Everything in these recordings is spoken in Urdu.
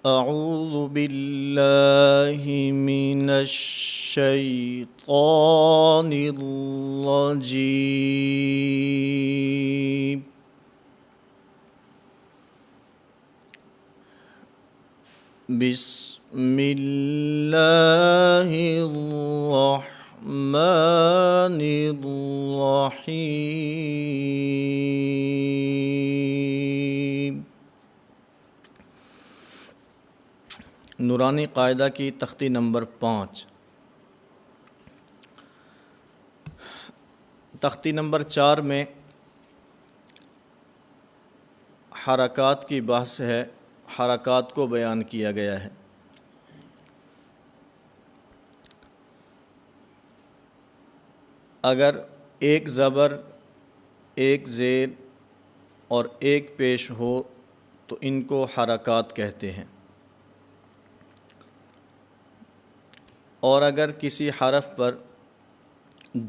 اعوذ باللہ من الشیطان الرجیم بسم اللہ الرحمن الرحیم۔ نورانی قاعدہ کی تختی نمبر 5۔ تختی نمبر 4 میں حرکات کی بحث ہے، حرکات کو بیان کیا گیا ہے۔ اگر ایک زبر، ایک زیر اور ایک پیش ہو تو ان کو حرکات کہتے ہیں، اور اگر کسی حرف پر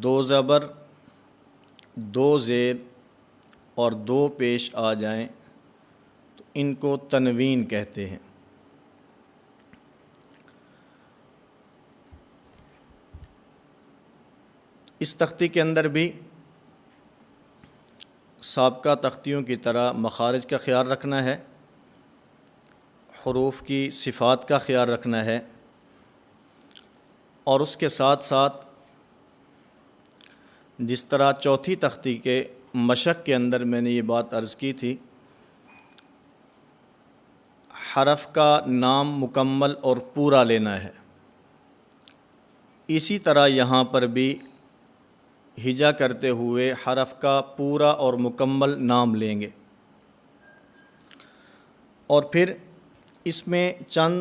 2 زبر، 2 زیر اور 2 پیش آ جائیں تو ان کو تنوین کہتے ہیں۔ اس تختی کے اندر بھی سابقہ تختیوں کی طرح مخارج کا خیال رکھنا ہے، حروف کی صفات کا خیال رکھنا ہے، اور اس کے ساتھ ساتھ جس طرح چوتھی تختی کے مشق کے اندر میں نے یہ بات عرض کی تھی، حرف کا نام مکمل اور پورا لینا ہے، اسی طرح یہاں پر بھی ہجا کرتے ہوئے حرف کا پورا اور مکمل نام لیں گے، اور پھر اس میں چند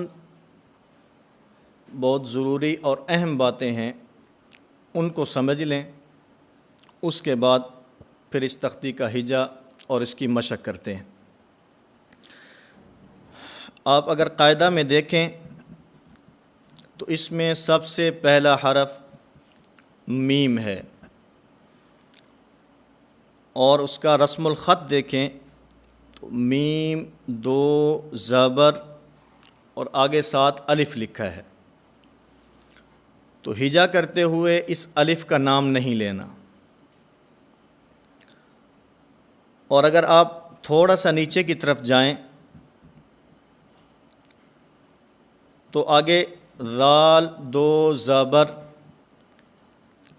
بہت ضروری اور اہم باتیں ہیں، ان کو سمجھ لیں، اس کے بعد پھر اس تختی کا ہجا اور اس کی مشق کرتے ہیں۔ آپ اگر قاعدہ میں دیکھیں تو اس میں سب سے پہلا حرف میم ہے، اور اس کا رسم الخط دیکھیں تو میم 2 زبر اور آگے 7 الف لکھا ہے، تو ہجا کرتے ہوئے اس الف کا نام نہیں لینا، اور اگر آپ تھوڑا سا نیچے کی طرف جائیں تو آگے ذال 2 زبر،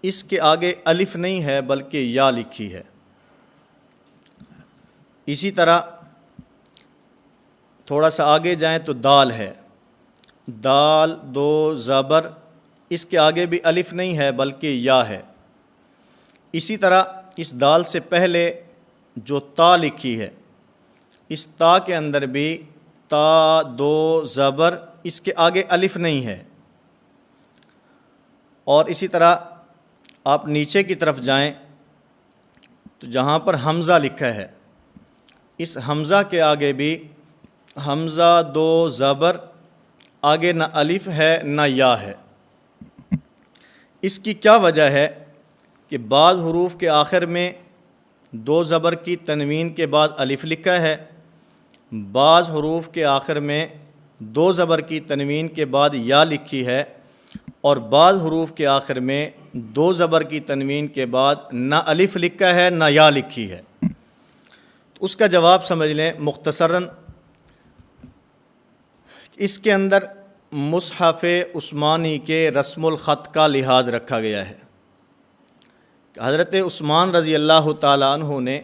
اس کے آگے الف نہیں ہے بلکہ یا لکھی ہے۔ اسی طرح تھوڑا سا آگے جائیں تو دال ہے، دال 2 زبر، اس کے آگے بھی الف نہیں ہے بلکہ یا ہے۔ اسی طرح اس دال سے پہلے جو تا لکھی ہے، اس تا کے اندر بھی تا 2 زبر، اس کے آگے الف نہیں ہے، اور اسی طرح آپ نیچے کی طرف جائیں تو جہاں پر حمزہ لکھا ہے، اس حمزہ کے آگے بھی حمزہ 2 زبر، آگے نہ الف ہے نہ یا ہے۔ اس کی کیا وجہ ہے کہ بعض حروف کے آخر میں 2 زبر کی تنوین کے بعد الف لکھا ہے، بعض حروف کے آخر میں 2 زبر کی تنوین کے بعد یا لکھی ہے، اور بعض حروف کے آخر میں 2 زبر کی تنوین کے بعد نہ الف لکھا ہے نہ یا لکھی ہے۔ تو اس کا جواب سمجھ لیں مختصراً، اس کے اندر مصحف عثمانی کے رسم الخط کا لحاظ رکھا گیا ہے۔ حضرت عثمان رضی اللہ تعالیٰ عنہ نے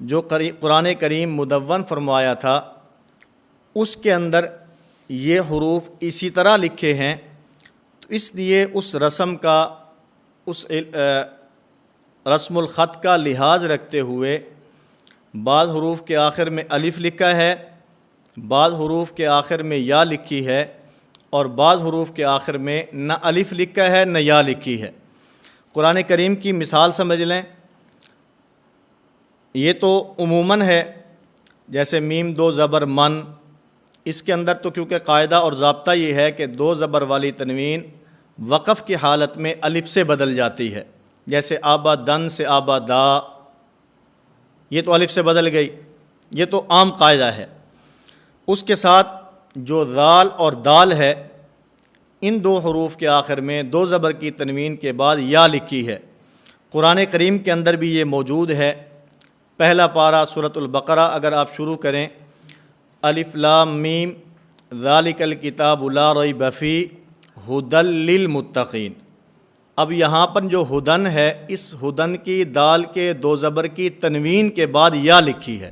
جو قرآن کریم مدون فرمایا تھا، اس کے اندر یہ حروف اسی طرح لکھے ہیں، تو اس لیے اس رسم کا، اس رسم الخط کا لحاظ رکھتے ہوئے بعض حروف کے آخر میں الف لکھا ہے، بعض حروف کے آخر میں یا لکھی ہے، اور بعض حروف کے آخر میں نہ الف لکھا ہے نہ یا لکھی ہے۔ قرآن کریم کی مثال سمجھ لیں، یہ تو عموماً ہے، جیسے میم 2 زبر من، اس کے اندر تو کیونکہ قاعدہ اور ضابطہ یہ ہے کہ 2 زبر والی تنوین وقف کی حالت میں الف سے بدل جاتی ہے، جیسے آبادن سے آبادا، یہ تو الف سے بدل گئی، یہ تو عام قاعدہ ہے۔ اس کے ساتھ جو ذال اور دال ہے، ان دو حروف کے آخر میں دو زبر کی تنوین کے بعد یا لکھی ہے۔ قرآن کریم کے اندر بھی یہ موجود ہے۔ پہلا پارہ سورۃ البقرہ اگر آپ شروع کریں، الف لام میم ذالک الکتاب لا ریب فیہ ھدی للمتقین۔ اب یہاں پر جو ہدن ہے، اس ہدن کی دال کے دو زبر کی تنوین کے بعد یا لکھی ہے،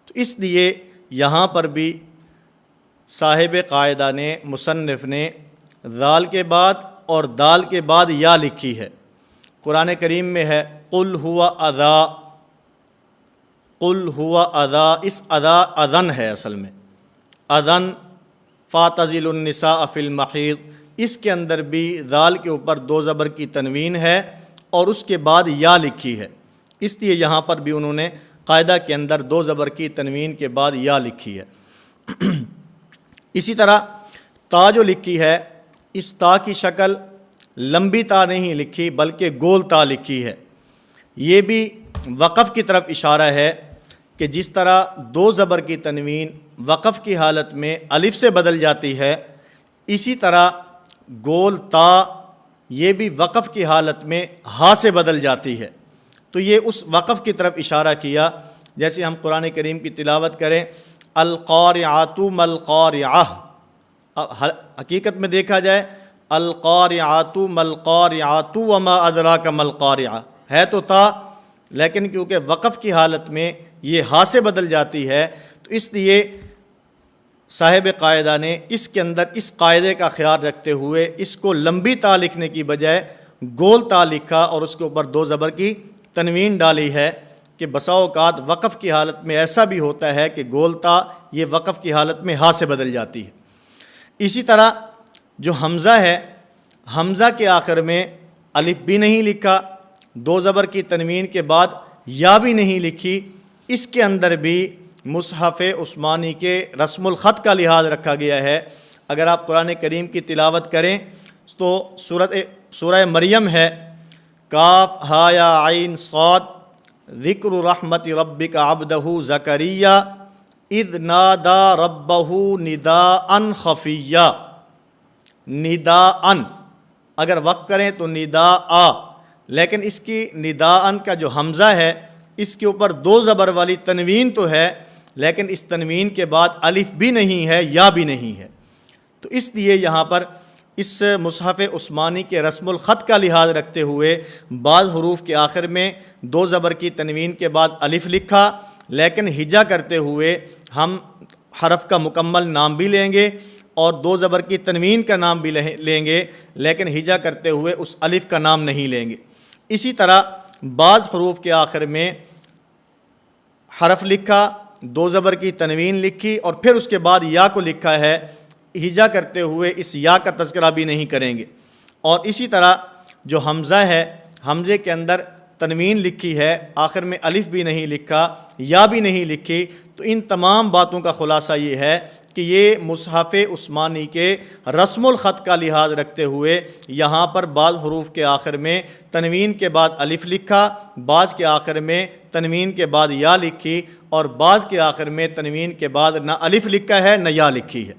تو اس لیے یہاں پر بھی صاحب قاعدہ نے، مصنف نے ذال کے بعد اور دال کے بعد یا لکھی ہے۔ قرآن کریم میں ہے قل ہوا اذا، قل ہوا اذا، اس اذا اذن ہے اصل میں، اذن فاعتزلوا النساء فی المحیض، اس کے اندر بھی ذال کے اوپر دو زبر کی تنوین ہے اور اس کے بعد یا لکھی ہے، اس لیے یہاں پر بھی انہوں نے قاعدہ کے اندر دو زبر کی تنوین کے بعد یا لکھی ہے۔ اسی طرح تا جو لکھی ہے، اس تا کی شکل لمبی تا نہیں لکھی بلکہ گول تا لکھی ہے۔ یہ بھی وقف کی طرف اشارہ ہے کہ جس طرح دو زبر کی تنوین وقف کی حالت میں الف سے بدل جاتی ہے، اسی طرح گول تا یہ بھی وقف کی حالت میں ہا سے بدل جاتی ہے۔ تو یہ اس وقف کی طرف اشارہ کیا، جیسے ہم قرآن کریم کی تلاوت کریں القارعۃ ما القارعۃ، حقیقت میں دیکھا جائے القارعۃ ما القارعۃ وما ادراک ما القارعۃ ہے تو تا، لیکن کیونکہ وقف کی حالت میں یہ ہا سے بدل جاتی ہے، تو اس لیے صاحب قاعدہ نے اس کے اندر اس قاعدے کا خیال رکھتے ہوئے اس کو لمبی تا لکھنے کی بجائے گول تا لکھا اور اس کے اوپر دو زبر کی تنوین ڈالی ہے کہ بسا اوقات وقف کی حالت میں ایسا بھی ہوتا ہے کہ گول تا یہ وقف کی حالت میں ہا سے بدل جاتی ہے۔ اسی طرح جو حمزہ ہے، حمزہ کے آخر میں الف بھی نہیں لکھا، دو زبر کی تنوین کے بعد یا بھی نہیں لکھی، اس کے اندر بھی مصحف عثمانی کے رسم الخط کا لحاظ رکھا گیا ہے۔ اگر آپ قرآن کریم کی تلاوت کریں تو سورہ مریم ہے، کاف ہا یا عین صاد، ذکر رحمت ربک عبدہ زکریا اذ نادى ربہ نداء خفیا، نداء اگر وقف کریں تو نداء، لیکن اس کی نداء کا جو حمزہ ہے اس کے اوپر دو زبر والی تنوین تو ہے، لیکن اس تنوین کے بعد الف بھی نہیں ہے یا بھی نہیں ہے، تو اس لیے یہاں پر اس مصحف عثمانی کے رسم الخط کا لحاظ رکھتے ہوئے بعض حروف کے آخر میں دو زبر کی تنوین کے بعد الف لکھا، لیکن ہجا کرتے ہوئے ہم حرف کا مکمل نام بھی لیں گے اور دو زبر کی تنوین کا نام بھی لیں گے، لیکن ہجا کرتے ہوئے اس الف کا نام نہیں لیں گے۔ اسی طرح بعض حروف کے آخر میں حرف لکھا، دو زبر کی تنوین لکھی اور پھر اس کے بعد یا کو لکھا ہے، ہجا کرتے ہوئے اس یا کا تذکرہ بھی نہیں کریں گے۔ اور اسی طرح جو حمزہ ہے، حمزے کے اندر تنوین لکھی ہے، آخر میں الف بھی نہیں لکھا، یا بھی نہیں لکھی، تو ان تمام باتوں کا خلاصہ یہ ہے کہ یہ مصحف عثمانی کے رسم الخط کا لحاظ رکھتے ہوئے یہاں پر بعض حروف کے آخر میں تنوین کے بعد الف لکھا، بعض کے آخر میں تنوین کے بعد یا لکھی اور بعض کے آخر میں تنوین کے بعد نہ الف لکھا ہے نہ یا لکھی ہے۔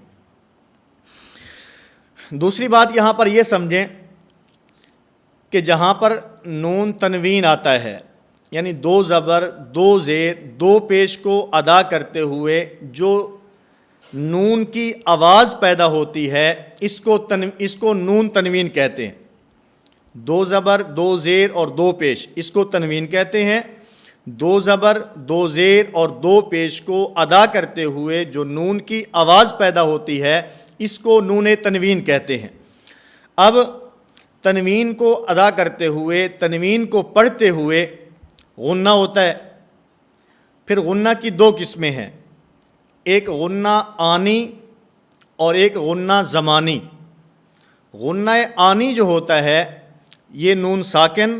دوسری بات یہاں پر یہ سمجھیں کہ جہاں پر نون تنوین آتا ہے، یعنی دو زبر، دو زیر، دو پیش کو ادا کرتے ہوئے جو نون کی آواز پیدا ہوتی ہے، اس کو نون تنوین کہتے ہیں۔ دو زبر، دو زیر اور دو پیش، اس کو تنوین کہتے ہیں۔ دو زبر، دو زیر اور دو پیش کو ادا کرتے ہوئے جو نون کی آواز پیدا ہوتی ہے، اس کو نون تنوین کہتے ہیں۔ اب تنوین کو ادا کرتے ہوئے، تنوین کو پڑھتے ہوئے غنہ ہوتا ہے۔ پھر غنہ کی دو قسمیں ہیں، ایک غنہ آنی اور ایک غنہ زمانی۔ غنہ آنی جو ہوتا ہے یہ نون ساکن،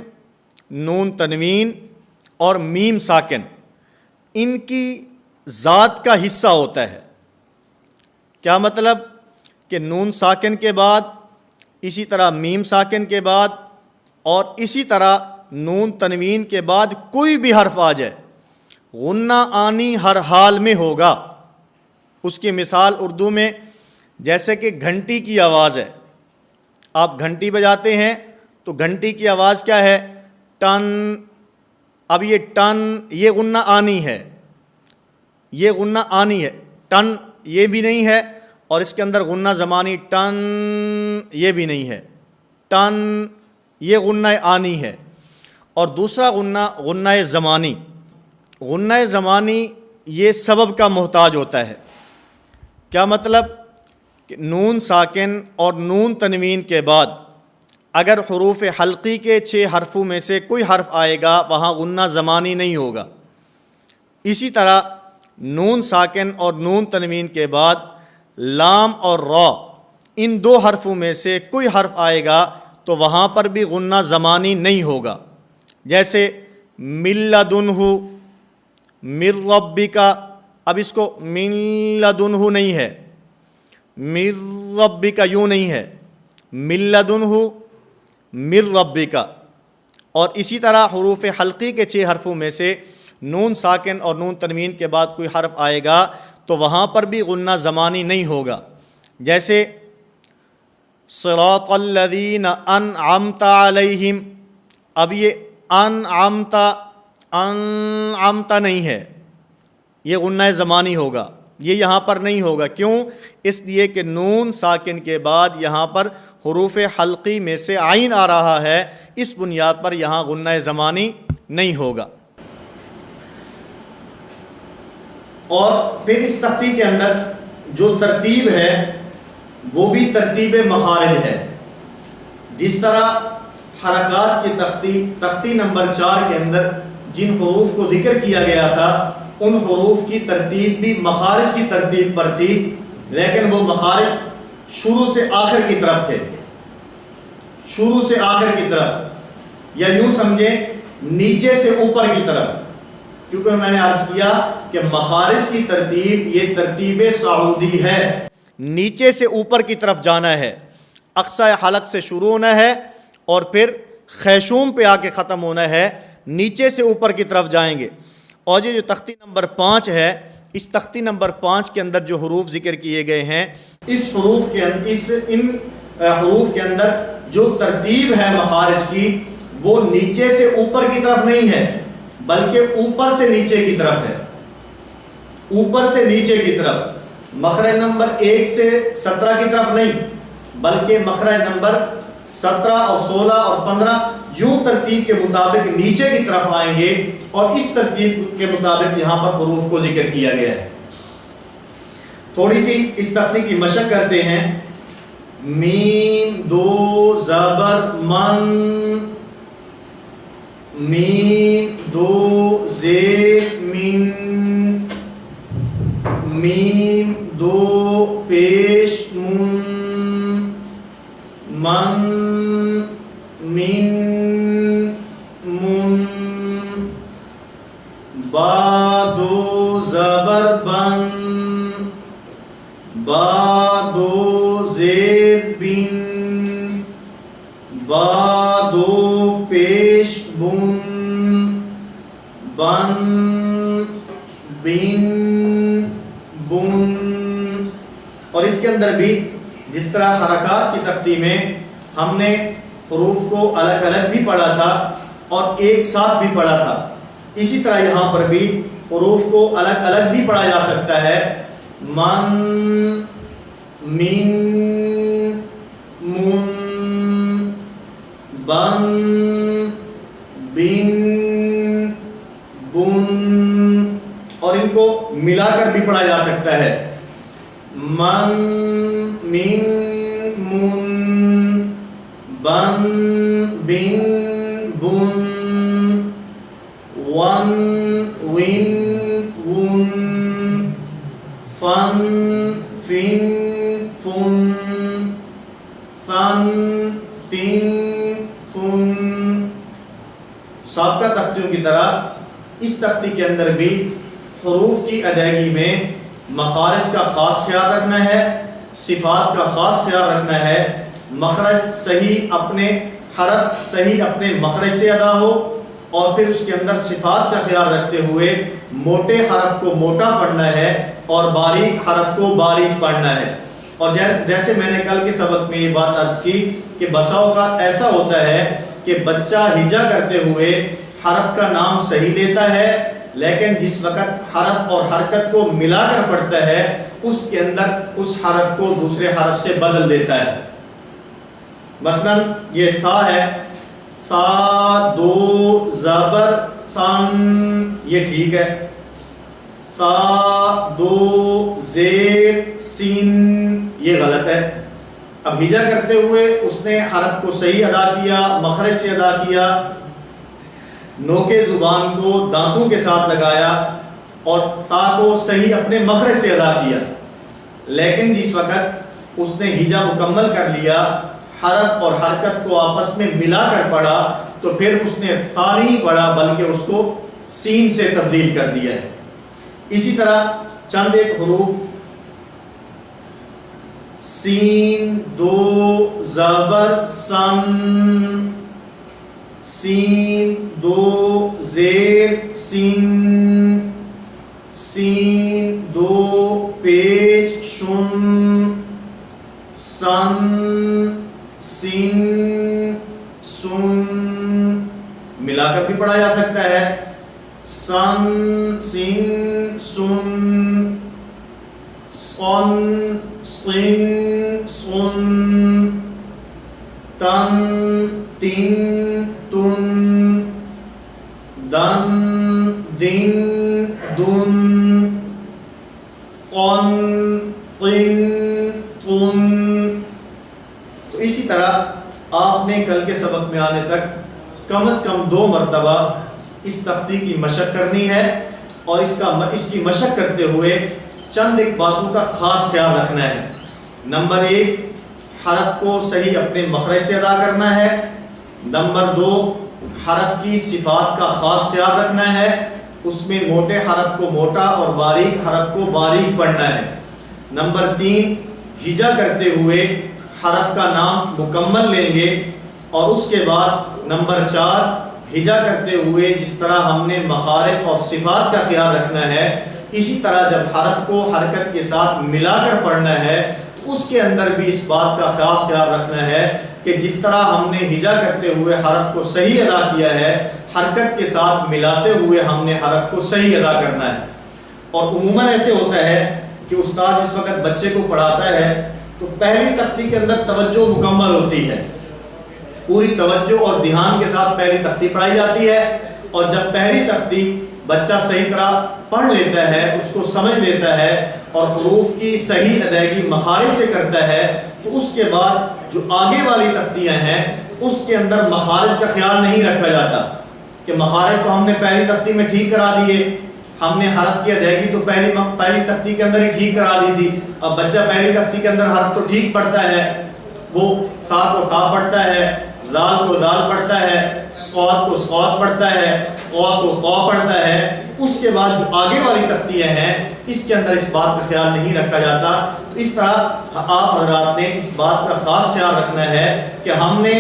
نون تنوین اور میم ساکن، ان کی ذات کا حصہ ہوتا ہے۔ کیا مطلب کہ نون ساکن کے بعد، اسی طرح میم ساکن کے بعد اور اسی طرح نون تنوین کے بعد کوئی بھی حرف آ جائے، غنہ آنی ہر حال میں ہوگا۔ اس کی مثال اردو میں جیسے کہ گھنٹی کی آواز ہے، آپ گھنٹی بجاتے ہیں تو گھنٹی کی آواز کیا ہے؟ ٹن۔ اب یہ ٹن، یہ غنہ آنی ہے، یہ غنہ آنی ہے، ٹن یہ بھی نہیں ہے، اور اس کے اندر غنہ زمانی ٹن یہ بھی نہیں ہے، ٹن یہ غنہ آنی ہے۔ اور دوسرا غنہ غنہ زمانی، غنہ زمانی یہ سبب کا محتاج ہوتا ہے۔ کیا مطلب؟ کہ نون ساکن اور نون تنوین کے بعد اگر حروف حلقی کے 6 حرفوں میں سے کوئی حرف آئے گا وہاں غنہ زمانی نہیں ہوگا۔ اسی طرح نون ساکن اور نون تنوین کے بعد لام اور را، ان 2 حرفوں میں سے کوئی حرف آئے گا تو وہاں پر بھی غنہ زمانی نہیں ہوگا۔ جیسے من لدنہ، من ربک، اب اس کو من لدنہ نہیں ہے، من ربک یوں نہیں ہے، من لدنہ من ربک۔ اور اسی طرح حروف حلقی کے 6 حرفوں میں سے نون ساکن اور نون تنوین کے بعد کوئی حرف آئے گا تو وہاں پر بھی غنہ زمانی نہیں ہوگا۔ جیسے صراط الذین انعمت علیہم، اب یہ انعمت نہیں ہے، یہ غنہ زمانی ہوگا، یہ یہاں پر نہیں ہوگا۔ کیوں؟ اس لیے کہ نون ساکن کے بعد یہاں پر حروف حلقی میں سے عین آ رہا ہے، اس بنیاد پر یہاں غنہ زمانی نہیں ہوگا۔ اور پھر اس تختی کے اندر جو ترتیب ہے وہ بھی ترتیب مخارج ہے۔ جس طرح حرکات کی تختی نمبر 4 کے اندر جن حروف کو ذکر کیا گیا تھا ان حروف کی ترتیب بھی مخارج کی ترتیب پر تھی، لیکن وہ مخارج شروع سے آخر کی طرف تھے، شروع سے آخر کی طرف، یا یوں سمجھیں نیچے سے اوپر کی طرف، کیونکہ میں نے عرض کیا کہ مخارج کی ترتیب یہ ترتیب صعودی ہے، نیچے سے اوپر کی طرف جانا ہے، اقصی حلق سے شروع ہونا ہے اور پھر خیشوم پہ آ کے ختم ہونا ہے، نیچے سے اوپر کی طرف جائیں گے۔ اور یہ جو تختی نمبر 5 ہے، اس تختی نمبر 5 کے اندر جو حروف ذکر کیے گئے ہیں، ان حروف کے اندر جو ترتیب ہے مخارج کی وہ نیچے سے اوپر کی طرف نہیں ہے بلکہ اوپر سے نیچے کی طرف ہے، اوپر سے نیچے کی طرف۔ مخرج نمبر 1 سے 17 کی طرف نہیں بلکہ مخرج نمبر 17 اور 16 اور 15 یوں ترتیب کے مطابق نیچے کی طرف آئیں گے، اور اس ترتیب کے مطابق یہاں پر حروف کو ذکر کیا گیا ہے۔ تھوڑی سی اس تختی کی مشق کرتے ہیں۔ میم 2 زبر من، میم 2 زیر من، میم 2 پیش من، من من من، با 2 زبر بن، با 2 زیر بن، با 2 پیش بن، بن بن بن۔ اور اس کے اندر بھی جس طرح حرکات کی تختی میں ہم نے حروف کو الگ الگ بھی پڑھا تھا اور ایک ساتھ بھی پڑھا تھا، اسی طرح یہاں پر بھی حروف کو الگ الگ بھی پڑھا جا سکتا ہے۔ من، من، من، بن، بن، بن، اور ان کو ملا کر بھی پڑھا جا سکتا ہے۔ من، من، من، بن، بن، بن، ون، ون، ون، فن، فن، فن، ثن، ثن، ثن۔ سابقہ تختیوں کی طرح اس تختی کے اندر بھی حروف کی ادائیگی میں مخارج کا خاص خیال رکھنا ہے، صفات کا خاص خیال رکھنا ہے، مخرج صحیح اپنے حرف صحیح اپنے مخرج سے ادا ہو، اور پھر اس کے اندر صفات کا خیال رکھتے ہوئے موٹے حرف کو موٹا پڑھنا ہے اور باریک حرف کو باریک پڑھنا ہے۔ اور جیسے میں نے کل کے سبق میں یہ بات عرض کی کہ بسا اوقات ایسا ہوتا ہے کہ بچہ ہجا کرتے ہوئے حرف کا نام صحیح لیتا ہے، لیکن جس وقت حرف اور حرکت کو ملا کر پڑھتا ہے اس کے اندر اس حرف کو دوسرے حرف سے بدل دیتا ہے۔ مثلا یہ ثا ہے، سا دو زبر سن، یہ ٹھیک ہے۔ سا دو زیر سین، یہ غلط ہے۔ اب ہجا کرتے ہوئے اس نے حرف کو صحیح ادا کیا، مخرج سے ادا کیا، نوکے زبان کو دانتوں کے ساتھ لگایا اور تا کو صحیح اپنے مخرج سے ادا کیا، لیکن جس وقت اس نے ہجا مکمل کر لیا، حرف اور حرکت کو آپس میں ملا کر پڑھا، تو پھر اس نے ثا نہیں پڑھا بلکہ اس کو سین سے تبدیل کر دیا ہے۔ اسی طرح چند ایک حروف، سین دو زبر سن، سین دو زیر سین، سین دو پیش شن، سن سین سن، ملا کر بھی پڑھا جا سکتا ہے۔ سن سین سن، سن سن سن، تن تین تن، دن دن دن، قن قن قن۔ تو اسی طرح آپ نے کل کے سبق میں آنے تک کم از کم 2 مرتبہ اس تختی کی مشق کرنی ہے، اور اس کی مشق کرتے ہوئے چند ایک باتوں کا خاص خیال رکھنا ہے۔ نمبر 1، حرف کو صحیح اپنے مخرج سے ادا کرنا ہے۔ نمبر 2، حرف کی صفات کا خاص خیال رکھنا ہے، اس میں موٹے حرف کو موٹا اور باریک حرف کو باریک پڑھنا ہے۔ نمبر 3، ہجا کرتے ہوئے حرف کا نام مکمل لیں گے، اور اس کے بعد نمبر 4، ہجا کرتے ہوئے جس طرح ہم نے مخارج اور صفات کا خیال رکھنا ہے، اسی طرح جب حرف کو حرکت کے ساتھ ملا کر پڑھنا ہے تو اس کے اندر بھی اس بات کا خاص خیال رکھنا ہے کہ جس طرح ہم نے ہجا کرتے ہوئے حرف کو صحیح ادا کیا ہے، حرکت کے ساتھ ملاتے ہوئے ہم نے حرف کو صحیح ادا کرنا ہے۔ اور عموماً ایسے ہوتا ہے کہ استاد جس وقت بچے کو پڑھاتا ہے تو پہلی تختی کے اندر توجہ مکمل ہوتی ہے، پوری توجہ اور دھیان کے ساتھ پہلی تختی پڑھائی جاتی ہے، اور جب پہلی تختی بچہ صحیح طرح پڑھ لیتا ہے، اس کو سمجھ لیتا ہے اور حروف کی صحیح ادائیگی مخارج سے کرتا ہے، تو اس کے بعد جو آگے والی تختیاں ہیں اس کے اندر مخارج کا خیال نہیں رکھا جاتا کہ مخارج تو ہم نے پہلی تختی میں ٹھیک کرا دیے، ہم نے حرف کی ادائیگی تو پہلی تختی کے اندر ہی ٹھیک کرا دی تھی، اب بچہ پہلی تختی کے اندر حرف تو ٹھیک پڑھتا ہے، وہ سا کو تا پڑھتا ہے، لال کو دال پڑھتا ہے، صاد کو صاد پڑھتا ہے، قوا کو قوا پڑھتا ہے، اس کے بعد جو آگے والی تختیاں ہیں اس کے اندر اس بات کا خیال نہیں رکھا جاتا۔ تو اس طرح آپ حضرات نے اس بات کا خاص خیال رکھنا ہے کہ ہم نے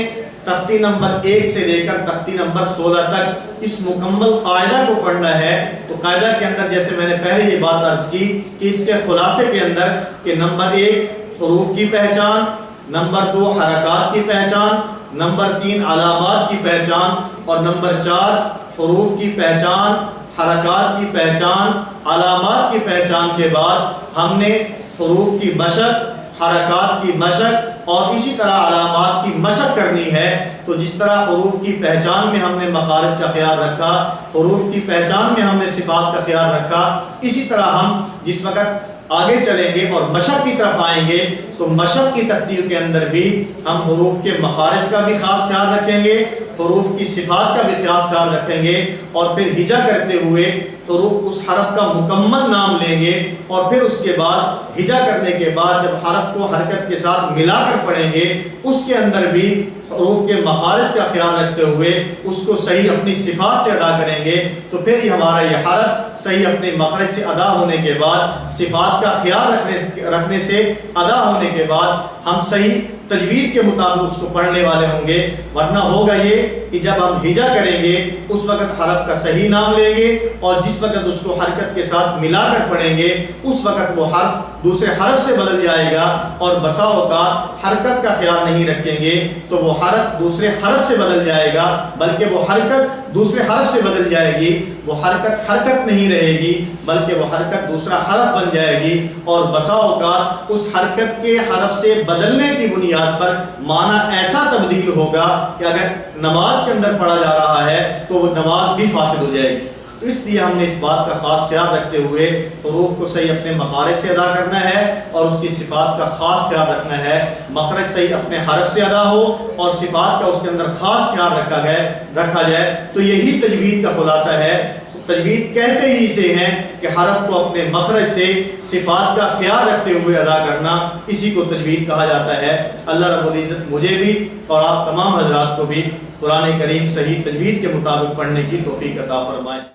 تختی نمبر 1 سے لے کر تختی نمبر 16 تک اس مکمل قاعدہ کو پڑھنا ہے۔ تو قاعدہ کے اندر جیسے میں نے پہلے یہ بات عرض کی کہ اس کے خلاصے کے اندر کہ نمبر 1 حروف کی پہچان، نمبر 2 حرکات کی پہچان، نمبر 3 علامات کی پہچان، اور نمبر 4 حروف کی پہچان، حرکات کی پہچان، علامات کی پہچان کے بعد ہم نے حروف کی مشق، حرکات کی مشق اور اسی طرح علامات کی مشق کرنی ہے۔ تو جس طرح حروف کی پہچان میں ہم نے مخارج کا خیال رکھا، حروف کی پہچان میں ہم نے صفات کا خیال رکھا، اسی طرح ہم جس وقت آگے چلیں گے اور مشق کی طرف آئیں گے تو مشق کی تختیوں کے اندر بھی ہم حروف کے مخارج کا بھی خاص خیال رکھیں گے، حروف کی صفات کا بھی خاص خیال رکھیں گے، اور پھر ہجا کرتے ہوئے حروف اس حرف کا مکمل نام لیں گے، اور پھر اس کے بعد ہجا کرنے کے بعد جب حرف کو حرکت کے ساتھ ملا کر پڑھیں گے اس کے اندر بھی حروف کے مخارج کا خیال رکھتے ہوئے اس کو صحیح اپنی صفات سے ادا کریں گے تو پھر ہمارا یہ حرف صحیح اپنے مخرج سے ادا ہونے کے بعد، صفات کا خیال رکھنے سے ادا ہونے کے بعد ہم صحیح تجوید کے مطابق اس کو پڑھنے والے ہوں گے۔ ورنہ ہوگا یہ کہ جب ہم ہجا کریں گے اس وقت حرف کا صحیح نام لیں گے اور جس وقت اس کو حرکت کے ساتھ ملا کر پڑھیں گے اس وقت وہ حرف دوسرے حرف سے بدل جائے گا، اور بسا اوقات حرکت کا خیال نہیں رکھیں گے تو وہ حرف دوسرے حرف سے بدل جائے گا، بلکہ وہ حرکت دوسرے حرف سے بدل جائے گی، وہ حرکت نہیں رہے گی بلکہ وہ حرکت دوسرا حرف بن جائے گی، اور بسا اوقات اس حرکت کے حرف سے بدلنے کی بنیاد پر معنی ایسا تبدیل ہوگا کہ اگر نماز کے اندر پڑھا جا رہا ہے تو وہ نماز بھی فاسد ہو جائے گی۔ اس لیے ہم نے اس بات کا خاص خیال رکھتے ہوئے حروف کو صحیح اپنے مخارج سے ادا کرنا ہے اور اس کی صفات کا خاص خیال رکھنا ہے، مخرج صحیح اپنے حرف سے ادا ہو اور صفات کا اس کے اندر خاص خیال رکھا جائے۔ تو یہی تجوید کا خلاصہ ہے۔ تجوید کہتے ہی اسے ہیں کہ حرف کو اپنے مخرج سے صفات کا خیال رکھتے ہوئے ادا کرنا، اسی کو تجوید کہا جاتا ہے۔ اللہ رب العزت مجھے بھی اور آپ تمام حضرات کو بھی قرآن کریم صحیح تجوید کے مطابق پڑھنے کی توفیق عطا فرمائے۔